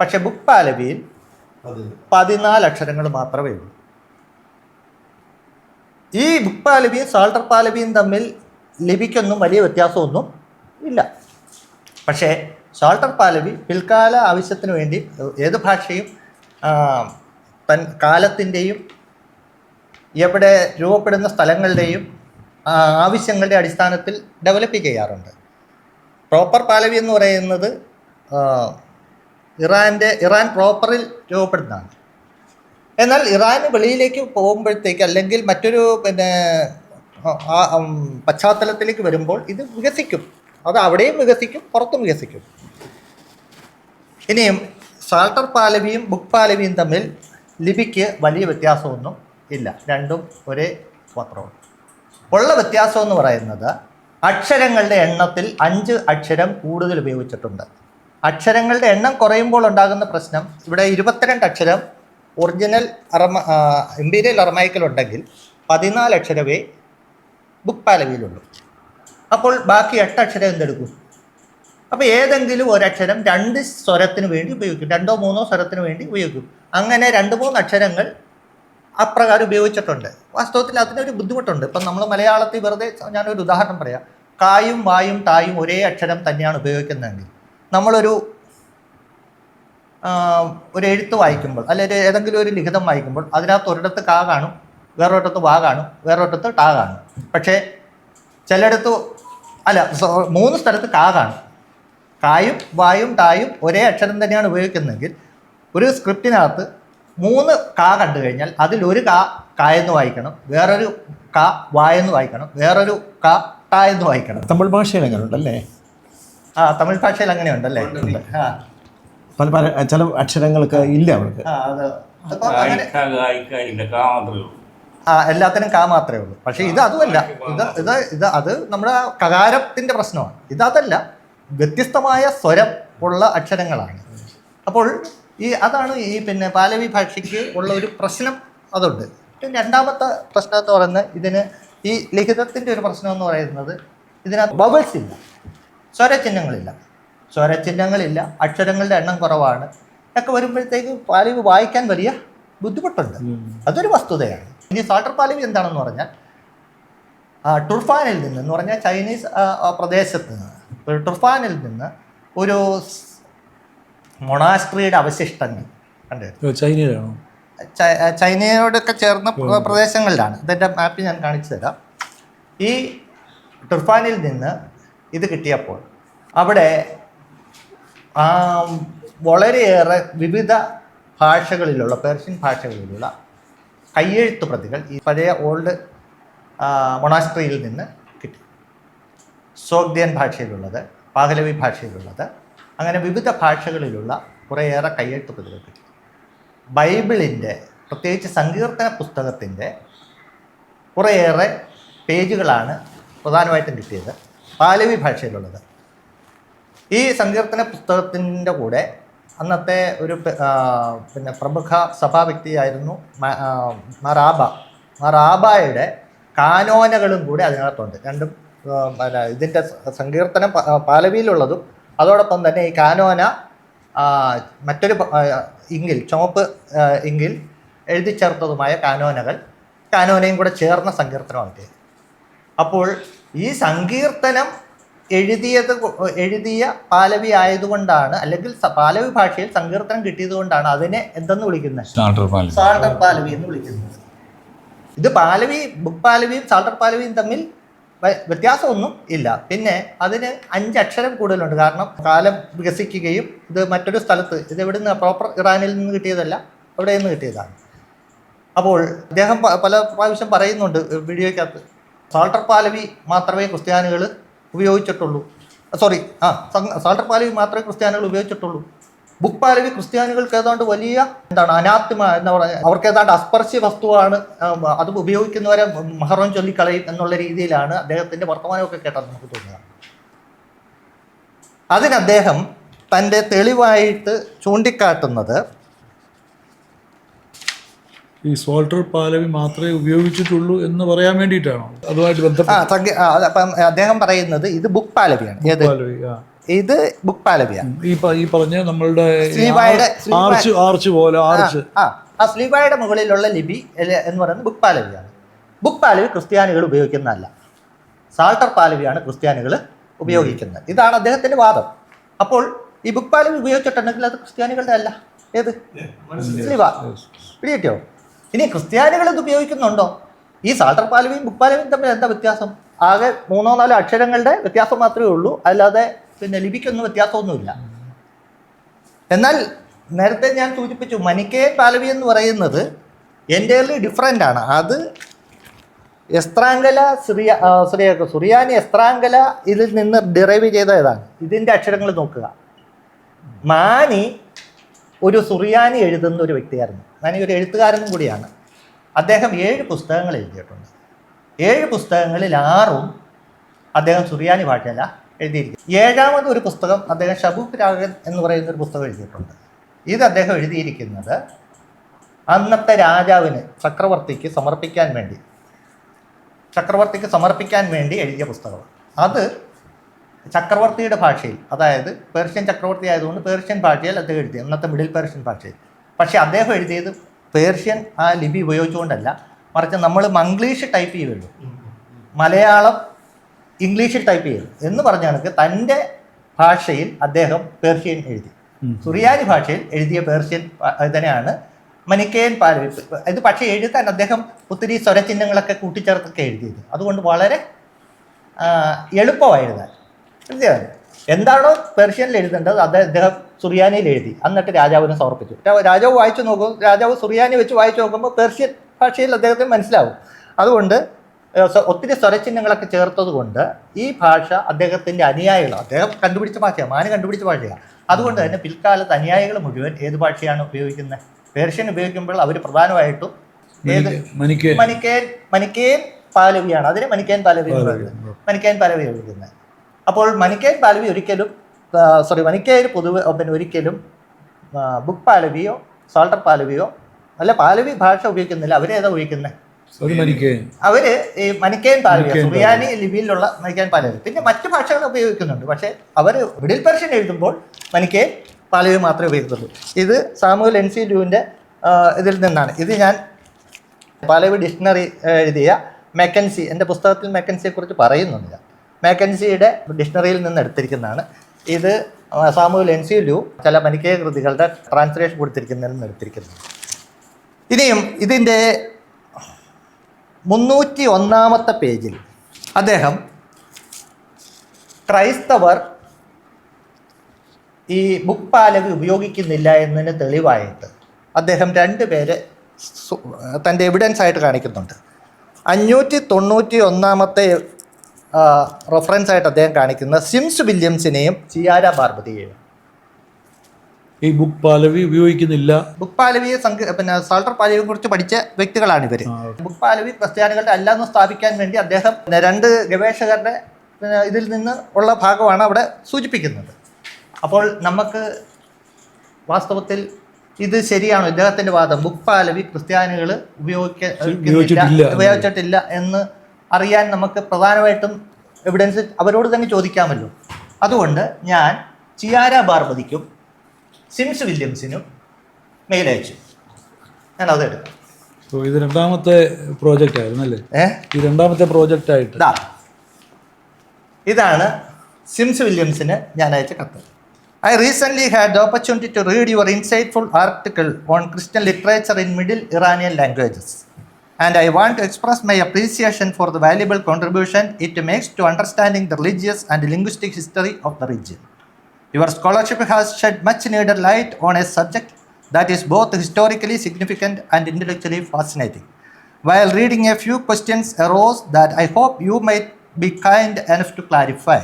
പക്ഷെ ബുക്ക് പാലവിയിൽ 14 അക്ഷരങ്ങൾ മാത്രമേ ഉള്ളൂ. ഈ ബുക്ക് പാലവിയും സാൾട്ടർ പാലവിയും തമ്മിൽ ലിപിക്കൊന്നും വലിയ വ്യത്യാസമൊന്നും ഇല്ല. പക്ഷേ സാൾട്ടർ പാലവി പിൽക്കാല ആവശ്യത്തിന് വേണ്ടി ഏത് ഭാഷയും കാലത്തിൻ്റെയും എവിടെ രൂപപ്പെടുന്ന സ്ഥലങ്ങളുടെയും ആവശ്യങ്ങളുടെ അടിസ്ഥാനത്തിൽ ഡെവലപ്പ് ചെയ്യാറുണ്ട്. പ്രോപ്പർ പാലവി എന്ന് പറയുന്നത് ഇറാൻ പ്രോപ്പറിൽ രൂപപ്പെടുന്നതാണ്. എന്നാൽ ഇറാന് വെളിയിലേക്ക് പോകുമ്പോഴത്തേക്ക്, അല്ലെങ്കിൽ മറ്റൊരു പശ്ചാത്തലത്തിലേക്ക് വരുമ്പോൾ ഇത് വികസിക്കും. അത് അവിടെയും വികസിക്കും, പുറത്തും വികസിക്കും. ഇനിയും സാൾട്ടർ പാലവിയും ബുക്ക് പാലവിയും തമ്മിൽ ലിപിക്ക് വലിയ വ്യത്യാസമൊന്നും ഇല്ല. രണ്ടും ഒരേ പത്രമാണ്. ഉള്ള വ്യത്യാസം എന്ന് പറയുന്നത് അക്ഷരങ്ങളുടെ എണ്ണത്തിൽ 5 അക്ഷരം കൂടുതൽ ഉപയോഗിച്ചിട്ടുണ്ട്. അക്ഷരങ്ങളുടെ എണ്ണം കുറയുമ്പോൾ ഉണ്ടാകുന്ന പ്രശ്നം, ഇവിടെ 22 അക്ഷരം ഒറിജിനൽ ഇമ്പീരിയൽ അറമായിക്കിലുണ്ടെങ്കിൽ 14 അക്ഷരമേ ബുക്ക് പാലവിയിലുള്ളൂ. അപ്പോൾ ബാക്കി 8 അക്ഷരം എന്തെടുക്കും? അപ്പോൾ ഏതെങ്കിലും ഒരക്ഷരം 2 സ്വരത്തിന് വേണ്ടി ഉപയോഗിക്കും, 2-3 സ്വരത്തിന് വേണ്ടി ഉപയോഗിക്കും. അങ്ങനെ 2-3 അക്ഷരങ്ങൾ അപ്രകാരം ഉപയോഗിച്ചിട്ടുണ്ട്. വാസ്തവത്തിൽ അതിനൊരു ബുദ്ധിമുട്ടുണ്ട്. ഇപ്പം നമ്മൾ മലയാളത്തിൽ വെറുതെ ഞാനൊരു ഉദാഹരണം പറയാം. കായും വായും ടായും ഒരേ അക്ഷരം തന്നെയാണ് ഉപയോഗിക്കുന്നതെങ്കിൽ നമ്മളൊരു എഴുത്ത് വായിക്കുമ്പോൾ, അല്ലെങ്കിൽ ഏതെങ്കിലും ഒരു ലിഖിതം വായിക്കുമ്പോൾ അതിനകത്ത് ഒരിടത്ത് കാ കാണും, വേറൊരിടത്ത് വാ കാണും, വേറൊരിടത്ത് ടാ കാണും. പക്ഷേ ചിലയിടത്ത് 3 സ്ഥലത്ത് കാ കാണും. കായും വായും ടായും ഒരേ അക്ഷരം തന്നെയാണ് ഉപയോഗിക്കുന്നതെങ്കിൽ ഒരു സ്ക്രിപ്റ്റിനകത്ത് 3 കാ കണ്ടു കഴിഞ്ഞാൽ അതിലൊരു കായെന്ന് വായിക്കണം, വേറൊരു കാ വായെന്ന് വായിക്കണം, വേറൊരു കാ ടാ എന്ന് വായിക്കണം. തമിഴ് ഭാഷയിൽ അങ്ങനെ ഉണ്ടല്ലേ? തമിഴ് ഭാഷയിൽ അങ്ങനെ ഉണ്ടല്ലേ? പല ചില അക്ഷരങ്ങൾക്ക് ഇല്ല അവർക്ക്. എല്ലാത്തിനും കാ മാത്രമേ ഉള്ളൂ. പക്ഷേ ഇത് അതുമല്ല. അത് നമ്മുടെ കകാരത്തിൻ്റെ പ്രശ്നമാണ്. ഇതല്ല, വ്യത്യസ്തമായ സ്വരം ഉള്ള അക്ഷരങ്ങളാണ്. അപ്പോൾ അതാണ് ഈ പാലവി ഭാഷയ്ക്ക് ഉള്ള ഒരു പ്രശ്നം. അതുണ്ട്. രണ്ടാമത്തെ പ്രശ്നം എന്ന് പറയുന്നത്, ഇതിന് ഈ ലിഖിതത്തിൻ്റെ ഒരു പ്രശ്നം എന്ന് പറയുന്നത്, ഇതിനകത്ത് ബബിൾസ് ഇല്ല, സ്വരചിഹ്നങ്ങളില്ല, അക്ഷരങ്ങളുടെ എണ്ണം കുറവാണ് ഒക്കെ വരുമ്പോഴത്തേക്ക് പാലവി വായിക്കാൻ വലിയ ബുദ്ധിമുട്ടുണ്ട്. അതൊരു വസ്തുതയാണ്. ഇനി സാൾട്ടർ പാലവി എന്താണെന്ന് പറഞ്ഞാൽ, ടുർഫാനിൽ നിന്ന് എന്ന് പറഞ്ഞാൽ ചൈനീസ് പ്രദേശത്ത് നിന്ന്, ടുർഫാനിൽ നിന്ന് ഒരു മൊണാസ്ട്രിയുടെ അവശിഷ്ടങ്ങൾ കണ്ടു. ചൈനയിലാണോ? ചൈനയോടൊക്കെ ചേർന്ന പ്രദേശങ്ങളിലാണ്. ഇതിൻ്റെ മാപ്പ് ഞാൻ കാണിച്ചു തരാം. ഈ ടുർഫാനിൽ നിന്ന് ഇത് കിട്ടിയപ്പോൾ അവിടെ വളരെയേറെ വിവിധ ഭാഷകളിലുള്ള പേർഷ്യൻ ഭാഷകളിലുള്ള കയ്യെഴുത്ത് പ്രതികൾ ഈ പഴയ ഓൾഡ് മൊണാസ്ട്രിയിൽ നിന്ന് കിട്ടി. സോഗ്ദിയൻ ഭാഷയിലുള്ളത്, പാഹലവി ഭാഷയിലുള്ളത്, അങ്ങനെ വിവിധ ഭാഷകളിലുള്ള കുറേയേറെ കയ്യെഴുത്ത് പ്രതികൾ കിട്ടി. ബൈബിളിൻ്റെ, പ്രത്യേകിച്ച് സങ്കീർത്തന പുസ്തകത്തിൻ്റെ കുറേയേറെ പേജുകളാണ് പ്രധാനമായിട്ടും കിട്ടിയത്, പാലവി ഭാഷയിലുള്ളത്. ഈ സങ്കീർത്തന പുസ്തകത്തിൻ്റെ കൂടെ അന്നത്തെ ഒരു പിന്നെ പ്രമുഖ സഭാ വ്യക്തിയായിരുന്നു മാറാബയുടെ കാനോനകളും കൂടെ അതിനകത്തുണ്ട്. രണ്ടും ഇതിൻ്റെ സങ്കീർത്തനം പാലവിയിലുള്ളതും അതോടൊപ്പം തന്നെ ഈ കാനോന മറ്റൊരു ഇങ്കിൽ, ചുവപ്പ് ഇങ്കിൽ എഴുതി ചേർത്തതുമായ കാനോനയും കൂടെ ചേർന്ന സങ്കീർത്തനമാണ്. അപ്പോൾ ഈ സങ്കീർത്തനം എഴുതിയ പാലവി ആയതുകൊണ്ടാണ്, അല്ലെങ്കിൽ പാലവി ഭാഷയിൽ സങ്കീർത്തനം കിട്ടിയത് കൊണ്ടാണ് അതിനെ എന്തെന്ന് വിളിക്കുന്നത്? സാൾട്ടർ പാലവി എന്ന് വിളിക്കുന്നത്. ഇത് പാലവി, ബുക്ക് പാലവിയും സാൾട്ടർ പാലവിയും തമ്മിൽ വ്യത്യാസമൊന്നും ഇല്ല. പിന്നെ അതിന് 5 അക്ഷരം കൂടുതലുണ്ട്. കാരണം കാലം വികസിക്കുകയും ഇത് മറ്റൊരു സ്ഥലത്ത്, ഇത് എവിടെ നിന്ന് പ്രോപ്പർ ഇറാനിൽ നിന്ന് കിട്ടിയതല്ല, അവിടെ നിന്ന് കിട്ടിയതാണ്. അപ്പോൾ അദ്ദേഹം പല പ്രാവശ്യം പറയുന്നുണ്ട് വീഡിയോയ്ക്കകത്ത്, സാൾട്ടർ പാലവി മാത്രമേ ക്രിസ്ത്യാനികൾ ഉപയോഗിച്ചിട്ടുള്ളൂ. സാൾട്ടർ പാലവി മാത്രമേ ക്രിസ്ത്യാനികൾ ഉപയോഗിച്ചിട്ടുള്ളൂ. ബുക്ക് പാലവി ക്രിസ്ത്യാനികൾക്ക് ഏതാണ്ട് വലിയ അനാത്മ എന്ന് പറഞ്ഞാൽ അവർക്ക് ഏതാണ്ട് അസ്പർശ്യ വസ്തുവാണ്, അത് ഉപയോഗിക്കുന്നവരെ മഹറം ചൊല്ലിക്കളയും എന്നുള്ള രീതിയിലാണ് അദ്ദേഹത്തിൻ്റെ വർത്തമാനമൊക്കെ കേട്ടാൽ നമുക്ക് തോന്നുക. അതിന് അദ്ദേഹം തൻ്റെ തെളിവായിട്ട് ചൂണ്ടിക്കാട്ടുന്നത് ഈ സാൾട്ടർ പാലവി മാത്രമേ ഉപയോഗിച്ചിട്ടുള്ളൂ എന്ന് പറയാൻ വേണ്ടിയിട്ടാണോ? അതുമായിട്ട് ബന്ധപ്പെട്ട് അപ്പം അദ്ദേഹം പറയുന്നത് ഇത് ബുക്ക് പാലവിയാണ്. ഇത് ബുക്ക് പാലവിയാണ്. ഈ പറഞ്ഞ നമ്മളുടെ സ്ലീവായുടെ മുകളിലുള്ള ലിപി എന്ന് പറയുന്നത് ബുക്ക് പാലവിയാണ്. ബുക്ക് പാലവി ക്രിസ്ത്യാനികൾ ഉപയോഗിക്കുന്നതല്ല, സാൾട്ടർ പാലവിയാണ് ക്രിസ്ത്യാനികൾ ഉപയോഗിക്കുന്നത്. ഇതാണ് അദ്ദേഹത്തിൻ്റെ വാദം. അപ്പോൾ ഈ ബുക്ക് പാലവി ഉപയോഗിച്ചിട്ടുണ്ടെങ്കിൽ അത് ക്രിസ്ത്യാനികളുടെ അല്ല. ഏത്? സ്ലീവ. പിടികിട്ടിയോ? ഇനി ക്രിസ്ത്യാനികൾ ഇത് ഉപയോഗിക്കുന്നുണ്ടോ? ഈ സാൾട്ടർ പാലവിയും ബുക്ക് പാലവിയും തമ്മിൽ എന്താ വ്യത്യാസം? ആകെ 3-4 അക്ഷരങ്ങളുടെ വ്യത്യാസം മാത്രമേ ഉള്ളൂ, അല്ലാതെ പിന്നെ ലിപിക്കൊന്നും വ്യത്യാസമൊന്നുമില്ല. എന്നാൽ നേരത്തെ ഞാൻ സൂചിപ്പിച്ചു, മനിക്കേയൻ പാലവി എന്ന് പറയുന്നത് എൻ്റയർലി ഡിഫറെൻ്റ് ആണ്. അത് എസ്ത്രാങ്കല സുറിയാനി എസ്ത്രാങ്കല ഇതിൽ നിന്ന് ഡിറൈവ് ചെയ്ത ഇതാണ്. ഇതിൻ്റെ അക്ഷരങ്ങൾ നോക്കുക. മാനി ഒരു സുറിയാനി എഴുതുന്ന ഒരു വ്യക്തിയായിരുന്നു. മാനി ഒരു എഴുത്തുകാരനും കൂടിയാണ്. അദ്ദേഹം 7 പുസ്തകങ്ങൾ എഴുതിയിട്ടുണ്ട്. 7 പുസ്തകങ്ങളിൽ 6ഉം അദ്ദേഹം സുറിയാനി ഭാഷയല്ല എഴുതിയിരിക്കും. 7ാമത് ഒരു പുസ്തകം അദ്ദേഹം ഷബൂഖ് രാഗൻ എന്ന് പറയുന്ന ഒരു പുസ്തകം എഴുതിയിട്ടുണ്ട്. ഇത് അദ്ദേഹം എഴുതിയിരിക്കുന്നത് അന്നത്തെ രാജാവിന് ചക്രവർത്തിക്ക് സമർപ്പിക്കാൻ വേണ്ടി എഴുതിയ പുസ്തകമാണ്. അത് ചക്രവർത്തിയുടെ ഭാഷയിൽ, അതായത് പേർഷ്യൻ ചക്രവർത്തി ആയതുകൊണ്ട് പേർഷ്യൻ ഭാഷയിൽ അദ്ദേഹം എഴുതി, അന്നത്തെ മിഡിൽ പേർഷ്യൻ ഭാഷയിൽ. പക്ഷേ അദ്ദേഹം എഴുതിയത് പേർഷ്യൻ ആ ലിപി ഉപയോഗിച്ചുകൊണ്ടല്ല, മറിച്ച് നമ്മൾ മംഗ്ലീഷ് ടൈപ്പ് ചെയ്യുമല്ലോ, മലയാളം ഇംഗ്ലീഷിൽ ടൈപ്പ് ചെയ്തു എന്ന് പറഞ്ഞ കണക്ക് തൻ്റെ ഭാഷയിൽ അദ്ദേഹം പേർഷ്യൻ എഴുതി. സുറിയാനി ഭാഷയിൽ എഴുതിയ പേർഷ്യൻ ഇതിനെയാണ് മനിക്കേയൻ പാലവി. ഇത് പക്ഷേ എഴുതാൻ അദ്ദേഹം ഒത്തിരി സ്വരചിഹ്നങ്ങളൊക്കെ കൂട്ടിച്ചേർത്തൊക്കെ എഴുതിയത്. അതുകൊണ്ട് വളരെ എളുപ്പമായി എഴുതാൻ. എന്താണോ പേർഷ്യനിൽ എഴുതേണ്ടത് അത് അദ്ദേഹം സുറിയാനിയിൽ എഴുതി, എന്നിട്ട് രാജാവിനെ സമർപ്പിച്ചു. രാജാവ് വായിച്ചു നോക്കും. രാജാവ് സുറിയാനി വെച്ച് വായിച്ചു നോക്കുമ്പോൾ പേർഷ്യൻ ഭാഷയിൽ അദ്ദേഹത്തിന് മനസ്സിലാവും. അതുകൊണ്ട് ഒത്തിരി സ്വരചിഹ്നങ്ങളൊക്കെ ചേർത്തത് കൊണ്ട് ഈ ഭാഷ അദ്ദേഹത്തിൻ്റെ അനുയായികൾ, അദ്ദേഹം കണ്ടുപിടിച്ച ഭാഷയാണ്, മാന് കണ്ടുപിടിച്ച ഭാഷയാണ്. അതുകൊണ്ട് തന്നെ പിൽക്കാലത്ത് അനുയായികൾ മുഴുവൻ ഏത് ഭാഷയാണ് ഉപയോഗിക്കുന്നത്? പേർഷ്യൻ ഉപയോഗിക്കുമ്പോൾ അവർ പ്രധാനമായിട്ടും ഏത് മനിക്കേയൻ പാലവിയാണ്. അതിന് മനിക്കേയൻ പാലവി എന്ന് പറയുന്നത്. മനിക്കേയൻ പാലവി എഴുതുന്നത്. അപ്പോൾ മനിക്കേയൻ പാലവി മനിക്കേയൻ പൊതുവെ ഒരിക്കലും ബുക്ക് പാലവിയോ സാൾട്ടർ പാലവിയോ അല്ല, പാലവി ഭാഷ ഉപയോഗിക്കുന്നില്ല. അവരേതാ ഉപയോഗിക്കുന്നത്? അവര് ഈ മനിക്കേയൻ പാലവി, സുറിയാനി ലിപിയിലുള്ള മനിക്കേയൻ പാലവി. പിന്നെ മറ്റു ഭാഷകൾ ഉപയോഗിക്കുന്നുണ്ട്, പക്ഷേ അവർ മിഡിൽ പേർഷ്യൻ എഴുതുമ്പോൾ മനിക്കേയൻ പാലവി മാത്രമേ ഉപയോഗിക്കുന്നുള്ളൂ. ഇത് സാമുവൽ എൻ സി ലൂവിൻ്റെ ഇതിൽ നിന്നാണ്. ഇത് ഞാൻ പാലവി ഡിക്ഷണറി എഴുതിയ മെക്കൻസി, എൻ്റെ പുസ്തകത്തിൽ മെക്കൻസിയെക്കുറിച്ച് പറയുന്നുണ്ട്. മെക്കൻസിയുടെ ഡിക്ഷണറിയിൽ നിന്ന് എടുത്തിരിക്കുന്നതാണ്. ഇത് സാമുവൽ എൻസിലു ചില മനിക്കേയ കൃതികളുടെ ട്രാൻസ്ലേഷൻ കൊടുത്തിരിക്കുന്നതിൽ നിന്ന് എടുത്തിരിക്കുന്നത്. ഇനിയും ഇതിൻ്റെ 301 പേജിൽ അദ്ദേഹം ക്രൈസ്തവർ ഈ ബുക്ക് പാലവി ഉപയോഗിക്കുന്നില്ല എന്നതിന് തെളിവായിട്ട് അദ്ദേഹം 2 പേരെ തൻ്റെ എവിഡൻസ് ആയിട്ട് കാണിക്കുന്നുണ്ട്. 591 റെഫറൻസ് ആയിട്ട് അദ്ദേഹം കാണിക്കുന്ന സിംസ് വില്യംസിനെയും ചിയാര ബാർബതിയെയും. ഈ ബുക്ക് പാലവി ഉപയോഗിക്കുന്നില്ല. ബുക്ക് പാലവിയെ സാൾട്ടർ പാലവിയെ കുറിച്ച് പഠിച്ച വ്യക്തികളാണ് ഇവർ. ബുക്ക് പാലവി ക്രിസ്ത്യാനികളുടെ അല്ലാന്ന് സ്ഥാപിക്കാൻ വേണ്ടി അദ്ദേഹം 2 ഗവേഷകരുടെ ഇതിൽ നിന്ന് ഉള്ള ഭാഗമാണ് അവിടെ സൂചിപ്പിക്കുന്നത്. അപ്പോൾ നമുക്ക് വാസ്തവത്തിൽ ഇത് ശരിയാണോ ഇദ്ദേഹത്തിൻ്റെ വാദം? ബുക്ക് പാലവി ക്രിസ്ത്യാനികൾ ഉപയോഗിച്ചിട്ടില്ല എന്ന് അറിയാൻ നമുക്ക് പ്രധാനമായിട്ടും എവിഡൻസ് അവരോട് തന്നെ ചോദിക്കാമല്ലോ. അതുകൊണ്ട് ഞാൻ ചിയാര ബാർബതിക്കും സിംസ് വില്യംസിനും മെയിൽ അയച്ചു. ഞാൻ അത് എടുക്കാം. ഇത് 2ാമത്തെ പ്രോജക്റ്റ് ആയിരുന്നു അല്ലേ? ഈ 2ാമത്തെ പ്രോജക്റ്റ് ആയിട്ട് ഇതാണ് സിംസ് വില്യംസിന് ഞാൻ അയച്ച കത്ത്. I recently had the opportunity to read your insightful article on Christian literature in Middle Iranian languages, and I want to express my appreciation for the valuable contribution it makes to understanding the religious and linguistic history of the region. Your scholarship has shed much needed light on a subject that is both historically significant and intellectually fascinating. While reading, a few questions arose that I hope you might be kind enough to clarify.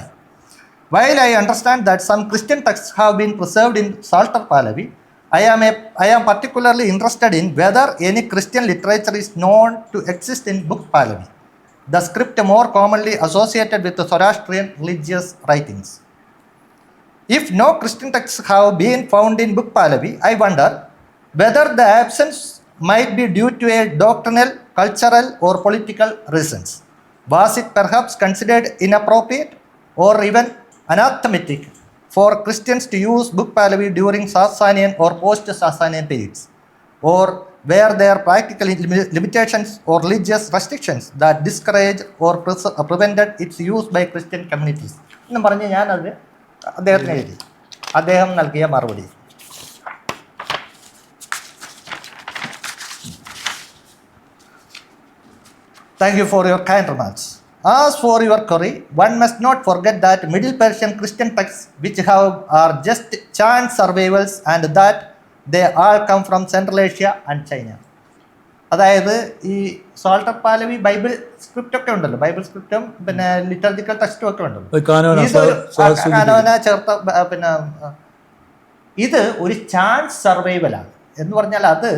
While I understand that some Christian texts have been preserved in Psalter Pahlavi, I am particularly interested in whether any Christian literature is known to exist in Book Pahlavi, the script more commonly associated with the Zoroastrian religious writings. If no Christian texts have been found in Book Pahlavi, I wonder whether the absence might be due to a doctrinal, cultural, or political reasons. Was it perhaps considered inappropriate or even anathematic for Christians to use Book Pahlavi during Sasanian or post-Sasanian periods? Or were there practical limitations or religious restrictions that discouraged or prevented its use by Christian communities? എന്ന് പറഞ്ഞ് ഞാനത് അദ്ദേഹത്തിന് എഴുതി. അദ്ദേഹം നൽകിയ മറുപടി: Thank you for your kind remarks. As for your query, one must not forget that Middle Persian Christian texts which are just chance survivals and that they all come from Central Asia and China. അതായത് ഈ സാൾട്ടർ പാലവി ബൈബിൾ സ്ക്രിപ്റ്റ് ഒക്കെ ഉണ്ടല്ലോ, ബൈബിൾ സ്ക്രിപ്റ്റും പിന്നെ ലിറ്റർജിക്കൽ ടെക്സ്റ്റും ഒക്കെ ഉണ്ടല്ലോ, കാനോന ചേർത്ത പിന്നെ ഇത് ഒരു ചാൻസ് സർവൈവലാണ് എന്ന് പറഞ്ഞാൽ അത്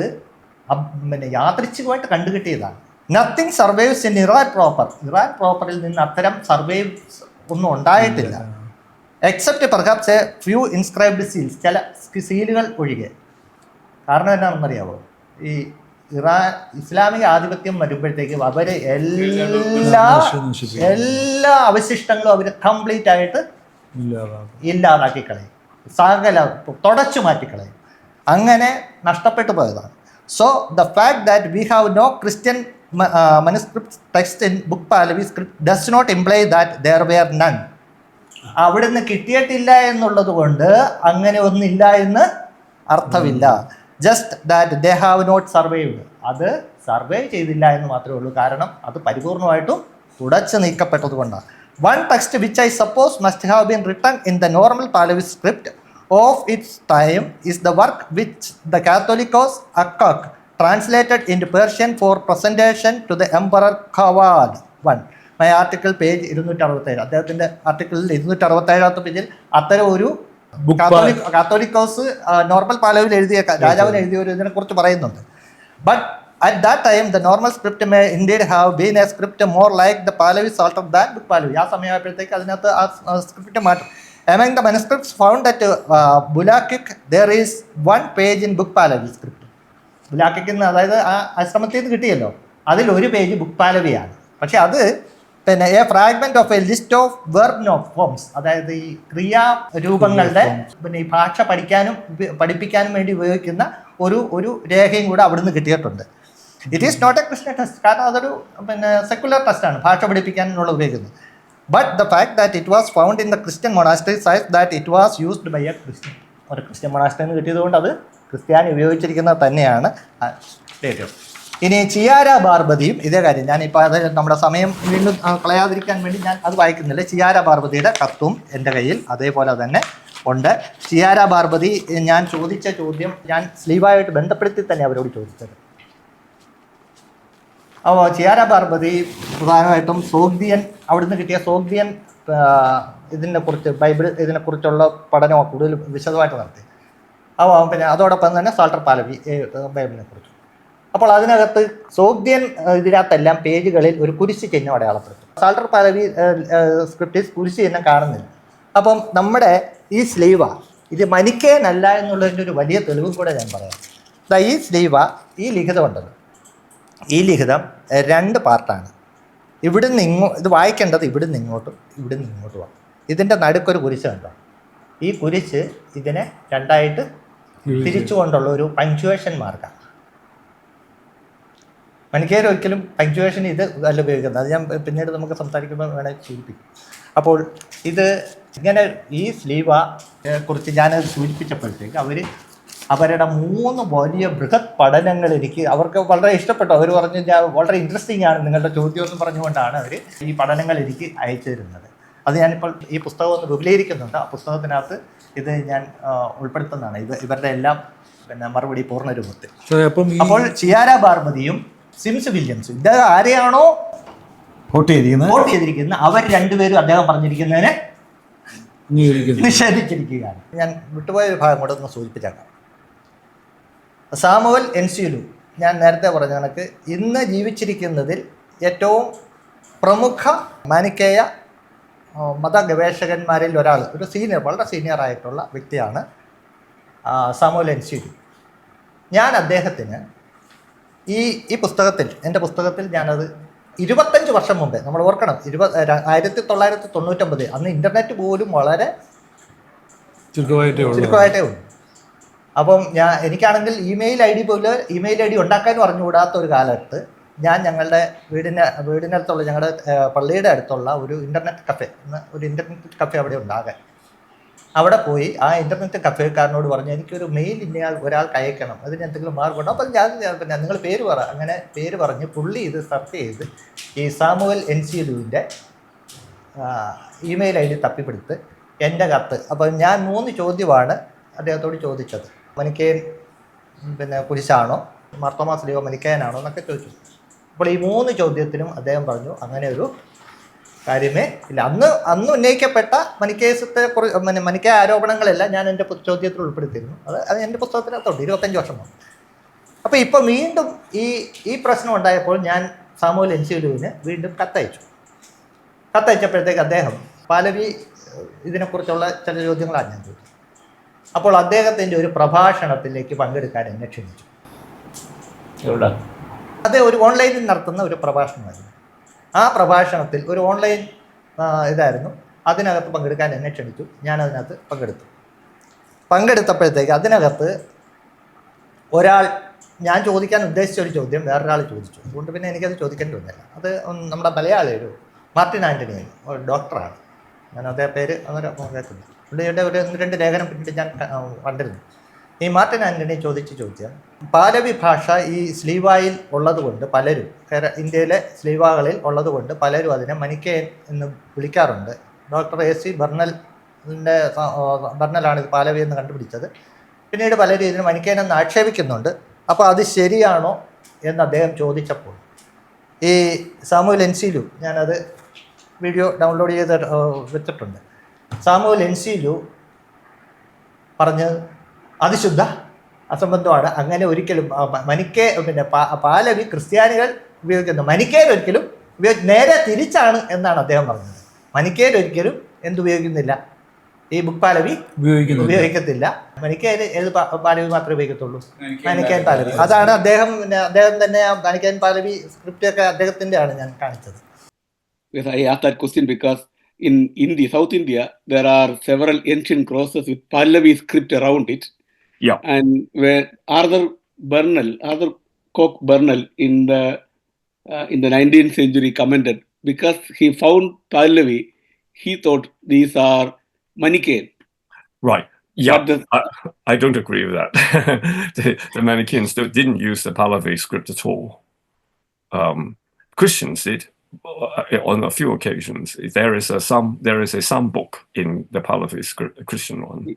പിന്നെ യാദൃച്ഛികമായിട്ട് കണ്ടുകിട്ടിയതാണ്. Nothing survives in Iran proper. Iran പ്രോപ്പറിൽ നിന്ന് അത്തരം സർവൈവ്സ് ഒന്നും ഉണ്ടായിട്ടില്ല. Except perhaps a few inscribed seals, ചില സീലുകൾ ഒഴികെ. കാരണം എന്താണെന്നറിയാമോ? ഈ ഇസ്ലാമിക ആധിപത്യം വരുമ്പോഴത്തേക്കും അവർ എല്ലാ അവശിഷ്ടങ്ങളും അവർ കംപ്ലീറ്റ് ആയിട്ട് ഇല്ലാതാക്കി കളയും, സകല തുടച്ചു മാറ്റിക്കളയും. അങ്ങനെ നഷ്ടപ്പെട്ടു പോയതാണ്. So the fact that we have no Christian manuscript text in Book Pahlavi script does not imply that there were none. അവിടെ നിന്ന് കിട്ടിയിട്ടില്ല എന്നുള്ളത് കൊണ്ട് അങ്ങനെ ഒന്നില്ല എന്ന് അർത്ഥമില്ല. Just that they have not survived, അത് സർവൈവ് ചെയ്തില്ല എന്ന് മാത്രമേ ഉള്ളൂ. കാരണം അത് പരിപൂർണമായിട്ടും തുടച്ചു നീക്കപ്പെട്ടത് കൊണ്ടാണ്. One text which I suppose must have been written in the normal Pahlavi script of its time is the work which the Catholicos Akak translated into Persian for presentation to the Emperor Khawad. My article page 267. അദ്ദേഹത്തിൻ്റെ ആർട്ടിക്കിളിൽ 267 പേജിൽ അത്തരം ഒരു കാത്തോലിക്കോസ് നോർമൽ പാലവിൽ എഴുതിയ രാജാവിന് എഴുതിയ ഒരു ഇതിനെക്കുറിച്ച് പറയുന്നുണ്ട്. But at that time the normal script may indeed have been a script more like the Pahlavi Psalter than book Pahlavi. ആ സമയമായപ്പോഴത്തേക്ക് അതിനകത്ത് ആ സ്ക്രിപ്റ്റ് മാറ്റും. Among the manuscripts found at Bulakik, there is 1 page in Book Pahlavi script. ബുലാക്കിൽ നിന്ന്, അതായത് ആ ആശ്രമത്തിൽ നിന്ന് കിട്ടിയല്ലോ, അതിൽ 1 പേജ് ബുക്ക് പാലവിയാണ്. പക്ഷെ അത് പിന്നെ A fragment of A list of verb of forms, അതായത് ഈ ക്രിയാരൂപങ്ങളുടെ പിന്നെ ഈ ഭാഷ പഠിപ്പിക്കാനും വേണ്ടി ഉപയോഗിക്കുന്ന ഒരു രേഖയും കൂടെ അവിടുന്ന് കിട്ടിയിട്ടുണ്ട്. It is not a Christian text, കാരണം അതൊരു പിന്നെ സെക്കുലർ ടെസ്റ്റാണ്, ഭാഷ പഠിപ്പിക്കാനുള്ള ഉപയോഗിക്കുന്നത്. But the fact that it was found in the Christian monastery says that it was used by a Christian. ഒരു ക്രിസ്ത്യൻ മൊണാസ്ട്രിയിൽ കിട്ടിയതുകൊണ്ട് അത് ക്രിസ്ത്യാനി ഉപയോഗിച്ചിരിക്കുന്നത് തന്നെയാണ് ഡേറ്റ്. ഇനി ചിയാര പാർവതിയും ഇതേ കാര്യം, ഞാനിപ്പോൾ അത് നമ്മുടെ സമയം വീണ്ടും കളയാതിരിക്കാൻ വേണ്ടി ഞാൻ അത് വായിക്കുന്നില്ല. ചിയാര പാർവതിയുടെ കത്തും എൻ്റെ കയ്യിൽ അതേപോലെ തന്നെ ഉണ്ട്. ചിയാര പാർവതി ഞാൻ ചോദിച്ച ചോദ്യം ഞാൻ സ്ലീവായിട്ട് ബന്ധപ്പെടുത്തി തന്നെ അവരോട് ചോദിച്ചത്. അപ്പോൾ ചിയാര പാർവതി പ്രധാനമായിട്ടും സോഗ്ദിയൻ, അവിടുന്ന് കിട്ടിയ സോഗ്ദിയൻ ഇതിനെക്കുറിച്ച് ബൈബിൾ ഇതിനെക്കുറിച്ചുള്ള പഠനമോ കൂടുതൽ വിശദമായിട്ട് നടത്തി. അപ്പോൾ പിന്നെ അതോടൊപ്പം തന്നെ സാൾട്ടർ പാലവി ബൈബിളിനെ കുറിച്ച്. അപ്പോൾ അതിനകത്ത് സോഗ്ദിയൻ ഇതിനകത്തെല്ലാം പേജുകളിൽ ഒരു കുരിശ് ചിഹ്നം അടയാളപ്പെടുത്തും. സാൾട്ടർ പാലവി സ്ക്രിപ്റ്റിൽ കുരിശ് ചിഹ്നം കാണുന്നില്ല. അപ്പം നമ്മുടെ ഈ സ്ലീവ ഇത് മനിക്കേനല്ല എന്നുള്ളതിൻ്റെ ഒരു വലിയ തെളിവും കൂടെ ഞാൻ പറയാം. ഈ സ്ലീവ, ഈ ലിഖിതം ഉണ്ടല്ലോ, ഈ ലിഖിതം 2 പാർട്ടാണ്. ഇവിടുന്ന് ഇത് വായിക്കേണ്ടത് ഇവിടുന്ന് ഇങ്ങോട്ടും ഇവിടുന്ന് ഇങ്ങോട്ടുമാണ്. ഇതിൻ്റെ നടുക്കൊരു കുരിശ് കണ്ടോ? ഈ കുരിശ് ഇതിനെ 2ആയിട്ട് തിരിച്ചുകൊണ്ടുള്ള ഒരു പങ്ക്ച്വേഷൻ മാർക്കാണ്. മനിക്കേർ ഒരിക്കലും പങ്ക്ച്വേഷൻ ഇത് അല്ല ഉപയോഗിക്കുന്നത്. അത് ഞാൻ പിന്നീട് നമുക്ക് സംസാരിക്കുമ്പോൾ വേണമെങ്കിൽ സൂചിപ്പിക്കും. അപ്പോൾ ഇത് ഇങ്ങനെ ഈ സ്ലീവ കുറിച്ച് ഞാനത് സൂചിപ്പിച്ചപ്പോഴത്തേക്ക് അവരുടെ 3 വലിയ ബൃഹത് പഠനങ്ങൾ അവർക്ക് വളരെ ഇഷ്ടപ്പെട്ടു. അവർ പറഞ്ഞു വളരെ ഇൻട്രസ്റ്റിംഗ് ആണ് നിങ്ങളുടെ ചോദ്യം എന്ന് പറഞ്ഞുകൊണ്ടാണ് അവർ ഈ പഠനങ്ങൾ എനിക്ക് അയച്ചു തരുന്നത്. അത് ഞാനിപ്പോൾ ഈ പുസ്തകം ഒന്ന് വിപുലീകരിക്കുന്നുണ്ട്. ആ പുസ്തകത്തിനകത്ത് ഇത് ഞാൻ ഉൾപ്പെടുത്തുന്നതാണ്. ഇവരുടെ എല്ലാം പിന്നെ മറുപടി പൂർണ്ണ രൂപത്തിൽ. അപ്പോൾ ചിയാര പാർവതിയും സിംസ് വില്യംസും ഇത് ആരെയാണോ വോട്ട് ചെയ്തിരിക്കുന്നത് അവർ 2 പേരും അദ്ദേഹം പറഞ്ഞിരിക്കുന്നതിനെ നിഷേധിച്ചിരിക്കുകയാണ്. ഞാൻ വിട്ടുപോയ ഒരു ഭാഗം കൂടെ ഒന്ന് സൂചിപ്പിച്ചേക്കാം. സാമുവൽ എൻസിലു, ഞാൻ നേരത്തെ പറഞ്ഞ കണക്ക് ഇന്ന് ജീവിച്ചിരിക്കുന്നതിൽ ഏറ്റവും പ്രമുഖ മാനിക്കേയ മതഗവേഷകന്മാരിൽ ഒരാൾ, ഒരു വളരെ സീനിയറായിട്ടുള്ള വ്യക്തിയാണ് സാമുവൽ എൻസിലു. ഞാൻ അദ്ദേഹത്തിന് ഈ പുസ്തകത്തിൽ, എൻ്റെ പുസ്തകത്തിൽ ഞാനത് 25 വർഷം മുമ്പേ, നമ്മൾ ഓർക്കണം 1999, അന്ന് ഇൻ്റർനെറ്റ് പോലും വളരെ ചുരുക്കമായിട്ടേ ഉള്ളൂ. അപ്പം എനിക്കാണെങ്കിൽ ഇമെയിൽ ഐ ഡി ഉണ്ടാക്കാനും അറിഞ്ഞുകൂടാത്ത ഒരു കാലത്ത് ഞാൻ ഞങ്ങളുടെ വീടിനടുത്തുള്ള ഞങ്ങളുടെ പള്ളിയുടെ അടുത്തുള്ള ഒരു ഇൻ്റർനെറ്റ് കഫേ അവിടെ ഉണ്ടാകാൻ അവിടെ പോയി ആ ഇൻ്റർനെറ്റ് കഫേക്കാരനോട് പറഞ്ഞു എനിക്കൊരു മെയിൽ ഒരാൾക്ക് അയക്കണം, അതിന് എന്തെങ്കിലും മാർഗമുണ്ടോ? അപ്പം പിന്നെ നിങ്ങൾ പേര് അങ്ങനെ പേര് പറഞ്ഞ് പുള്ളി ഇത് സെർച്ച് ചെയ്ത് ഈ സാമുവൽ എൻസിലുവിൻ്റെ ഇമെയിൽ ID തപ്പിപ്പിടുത്ത് എൻ്റെ കത്ത്. അപ്പം ഞാൻ 3 ചോദ്യമാണ് അദ്ദേഹത്തോട് ചോദിച്ചത്. മനിക്കേൻ പിന്നെ കുരിശാണോ, മാർത്തോമാ സ്ലീവ മനിക്കേനാണോ എന്നൊക്കെ ചോദിച്ചു. അപ്പോൾ ഈ 3 ചോദ്യത്തിനും അദ്ദേഹം പറഞ്ഞു അങ്ങനെ ഒരു കാര്യമേ ഇല്ല. അന്ന് ഉന്നയിക്കപ്പെട്ട മനിക്കേ ആരോപണങ്ങളെല്ലാം ഞാൻ എൻ്റെ ചോദ്യത്തിൽ ഉൾപ്പെടുത്തിയിരുന്നു. അത് എൻ്റെ പുസ്തകത്തിനകത്തുണ്ട് 25 വർഷം മുമ്പ്. അപ്പോൾ ഇപ്പോൾ വീണ്ടും ഈ പ്രശ്നം ഉണ്ടായപ്പോൾ ഞാൻ സാമുവൽ എൻസിലുവിന് വീണ്ടും കത്തയച്ചപ്പോഴത്തേക്ക് അദ്ദേഹം പാലവി ഇതിനെക്കുറിച്ചുള്ള ചില ചോദ്യങ്ങളാണ് ഞാൻ ചോദിച്ചത്. അപ്പോൾ അദ്ദേഹത്തിൻ്റെ ഒരു പ്രഭാഷണത്തിലേക്ക് പങ്കെടുക്കാൻ എന്നെ ക്ഷണിച്ചു. അത് ഒരു ഓൺലൈനിൽ നടത്തുന്ന ഒരു പ്രഭാഷണമായിരുന്നു. ആ പ്രഭാഷണത്തിൽ ഒരു ഓൺലൈൻ ഇതായിരുന്നു. അതിനകത്ത് പങ്കെടുക്കാൻ എന്നെ ക്ഷണിച്ചു. ഞാനതിനകത്ത് പങ്കെടുത്തപ്പോഴത്തേക്ക് അതിനകത്ത് ഞാൻ ചോദിക്കാൻ ഉദ്ദേശിച്ച ഒരു ചോദ്യം വേറൊരാൾ ചോദിച്ചു. അതുകൊണ്ട് പിന്നെ എനിക്കത് ചോദിക്കേണ്ടി വന്നില്ല. അത് നമ്മുടെ മലയാളി ഒരു മാർട്ടിൻ ആൻ്റണി, ഒരു ഡോക്ടറാണ്. ഞാൻ അതേ പേര് അങ്ങനെ കേൾക്കുന്നു. പുള്ളിയുടെ ഒരു 1-2 ലേഖനം പിന്നീട് ഞാൻ കണ്ടിരുന്നു. ഈ മാർട്ടിൻ ആൻ്റണി ചോദിച്ചാൽ പാലവി ഭാഷ ഈ സ്ലീവായിൽ ഉള്ളതുകൊണ്ട് പലരും, ഇന്ത്യയിലെ സ്ലീവാകളിൽ ഉള്ളതുകൊണ്ട് പലരും അതിനെ മനിക്കേൻ എന്ന് വിളിക്കാറുണ്ട്. ഡോക്ടർ AC ബർണലാണ് ഇത് പാലവി എന്ന് കണ്ടുപിടിച്ചത്. പിന്നീട് പലരും ഇതിന് മനിക്കേൻ എന്ന് ആക്ഷേപിക്കുന്നുണ്ട്. അപ്പോൾ അത് ശരിയാണോ എന്ന് അദ്ദേഹം ചോദിച്ചപ്പോൾ ഈ സാമുവൽ എൻസിലു, ഞാനത് വീഡിയോ ഡൗൺലോഡ് ചെയ്ത് വെച്ചിട്ടുണ്ട്. സാമുവൽ എൻസിലു പറഞ്ഞത് അത് ശുദ്ധ അസംബന്ധമാണ്. അങ്ങനെ ഒരിക്കലും പാലവി ക്രിസ്ത്യാനികൾ ഉപയോഗിക്കുന്നു, മനിക്കേൻ ഒരിക്കലും നേരെ തിരിച്ചാണ് എന്നാണ് അദ്ദേഹം പറഞ്ഞത്. മനിക്കേൻ ഒരിക്കലും എന്തുപയോഗിക്കുന്നില്ല, ഈ ബുക്ക് പാലവി ഉപയോഗിക്കത്തില്ല. മനിക്കേൻ ഏത് പാലവി മാത്രമേ ഉപയോഗിക്കത്തുള്ളൂ, മനിക്കേൻ പാലവി. അതാണ് അദ്ദേഹം തന്നെ മനിക്കേൻ പാലവി സ്ക്രിപ്റ്റ് ഒക്കെ അദ്ദേഹത്തിൻ്റെ ആണ് ഞാൻ കാണിച്ചത്. Yes, I asked that question because in South India, there are several ancient crosses with Pallavi script around it. Yeah. And where Arthur Coke Burnell in the 19th century commented, because he found Pallavi he thought these are Manichaean. Right. Yeah, But the- I don't agree with that. the Manichaeans didn't use the Pahlavi script at all. Christians did on a few occasions. There is a psalm book in the Pahlavi script, a Christian one,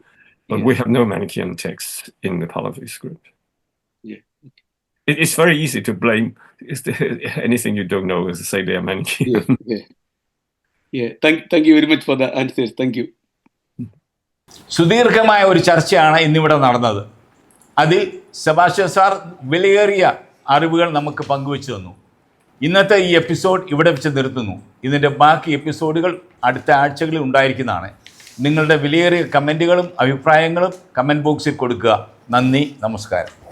but we have no Manichaean texts in the Pahlavi script. Yeah. It's very easy to blame anything you don't know is to say they are Manichaean. Yeah. Thank you very much for the answers. Thank you. സുദീർഘമായ ഒരു ചർച്ചയാണ് ഇന്നിവിടെ നടന്നത്. അതിൽ സെബാസ്റ്റ്യൻ സാർ വിലയേറിയ അറിവുകൾ നമുക്ക് പങ്കുവച്ചു തന്നു. ഇന്നത്തെ ഈ എപ്പിസോഡ് ഇവിടെ വെച്ച് നിർത്തുന്നു. ഇതിൻ്റെ ബാക്കി എപ്പിസോഡുകൾ അടുത്ത ആഴ്ചകളിൽ ഉണ്ടായിരിക്കുന്നതാണ്. നിങ്ങളുടെ വിലയേറിയ കമൻറ്റുകളും അഭിപ്രായങ്ങളും കമൻറ്റ് ബോക്സിൽ കൊടുക്കുക. നന്ദി, നമസ്കാരം.